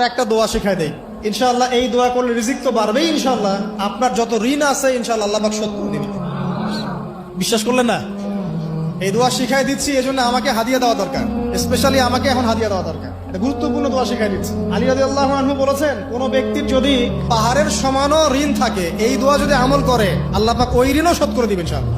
একটা দোয়া শিখাই দেই, ইনশাআল্লাহ এই দোয়া করলে রিজিক তো বাড়বেই ইনশাআল্লাহ। আপনার যত ঋণ আছে ইনশাআল্লাহ আল্লাহ পাক শোধ করে দিবেন। বিশ্বাস করলেন না? এই দোয়া শিখাই দিচ্ছি, এজন্য আমাকে হাদিয়া দেওয়া দরকার, স্পেশালি আমাকে এখন হাদিয়া দেওয়া দরকার। এটা গুরুত্বপূর্ণ দোয়া শিখাই দিচ্ছি। আলী রাদিয়াল্লাহু আনহু বলেছেন, কোন ব্যক্তির যদি পাহাড়ের সমানও ঋণ থাকে, এই দোয়া যদি আমল করে আল্লাহ পাক ওই ঋণও শোধ করে দিবেন ইনশাআল্লাহ।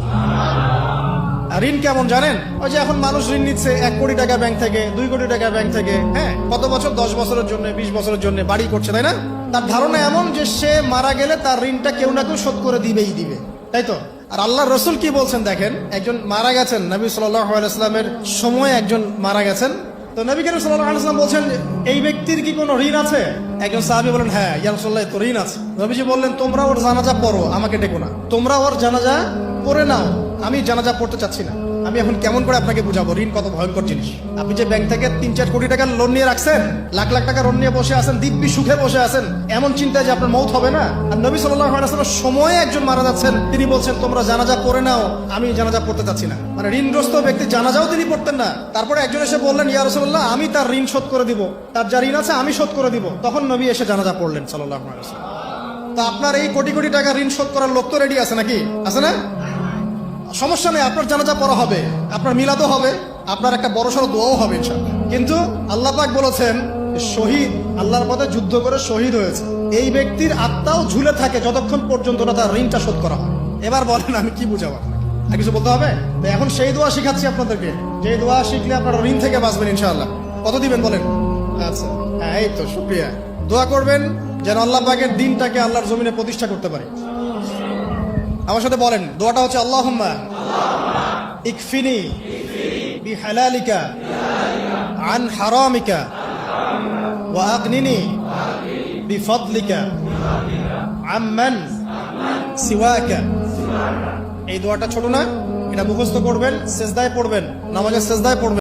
ঋণ কেমন জানেন? ওই যে এখন মানুষ ঋণ নিচ্ছে 1 কোটি টাকা ব্যাংক থেকে, 2 কোটি টাকা ব্যাংক থেকে, হ্যাঁ, কত বছর, 10 বছরের জন্য, 20 বছরের জন্য বাড়ি করছে, তাই না? তার ধারণা এমন যে সে মারা গেলে তার ঋণটা কেউ না কেউ শোধ করে দিবেই দিবে, তাই তো? আর আল্লাহর রাসূল কি বলছেন দেখেন, একজন মারা গেছেন, নবী সাল্লাল্লাহু আলাইহি ওয়াসাল্লামের সময় একজন মারা গেছেন। তো নবী করিম সাল্লাল্লাহু আলাইহি ওয়াসাল্লাম বলছেন, এই ব্যক্তির কি কোনো ঋণ আছে? একজন সাহাবী বলেন, হ্যাঁ ইয়া রাসূলুল্লাহ, তো ঋণ আছে। নবীজি বললেন, তোমরা ওর জানাজা পড়ো, আমাকে ডেকো না। তোমরা ওর জানাজা পড়ে নাও, আমি জানাজা পড়তে চাচ্ছি না। আমি এখন কেমন করে আপনাকে বুঝাবো ঋণ কত ভয়ঙ্কর জিনিস? আপনি যে ব্যাংক থেকে 3-4 কোটি টাকার লোন নিয়ে রাখছেন, লাখ লাখ টাকা লোন নিয়ে বসে আছেন, দিব্যি সুখে বসে আছেন, এমন চিন্তায় যে আপনার মৌত হবে না। আর নবী সাল্লাল্লাহু আলাইহি ওয়াসাল্লামের সময়ে একজন মারা যাচ্ছেন, তিনি বলছেন তোমরা জানাজা পড়ে নাও, আমি জানাজা পড়তে চাচ্ছি না। মানে ঋণগ্রস্ত ব্যক্তি জানাজাও তিনি পড়তেন না। তারপরে একজন এসে বললেন, ইয়া রাসূলুল্লাহ, আমি তার ঋণ শোধ করে দিব, তার যা ঋণ আছে আমি শোধ করে দিব। তখন নবী এসে জানাজা পড়লেন সাল্লাল্লাহু আলাইহি ওয়াসাল্লাম। তো আপনার এই কোটি কোটি টাকা ঋণ শোধ করার লোক তো রেডি আছে নাকি? আছে না? সমস্যা নেই, আপনার জানাজা পড়া হবে, আপনার মিলাদও হবে, আপনার একটা বড়সড় দোয়াও হবে ইনশাআল্লাহ। কিন্তু আল্লাহ পাক বলেছেন, শহীদ, আল্লাহর পথে যুদ্ধ করে শহীদ হয়েছে, এই ব্যক্তির আত্মাও ঝুলে থাকে যতক্ষণ পর্যন্ত না তার ঋণটা শোধ করা হয়। এবার বলেন আমি কি বুঝাবো আপনাকে? আর কিছু বলতে হবে? তো এখন সেই দোয়া শিখাচ্ছি আপনাদেরকে, যে দোয়া শিখলে আপনারা ঋণ থেকে বাঁচবেন ইনশাআল্লাহ। কত দিবেন বলেন? আচ্ছা, হ্যাঁ, এই তো শুকরিয়া। দোয়া করবেন যেন আল্লাহ পাকের দ্বীনটাকে আল্লাহর জমিনে প্রতিষ্ঠা করতে পারে। আমার সাথে বলেন, দোয়াটা হচ্ছে, আল্লাহুম্মা ইকফিনি বিহালালিকা আন হারামিকা ওয়া আগনিনি বিফদলিকা আম্মান সিওয়াকা। এই দোয়াটা ছোট না, এটা মুখস্থ করবেন, সেজদায় পড়বেন, নামাজের সেজদায় পড়বেন।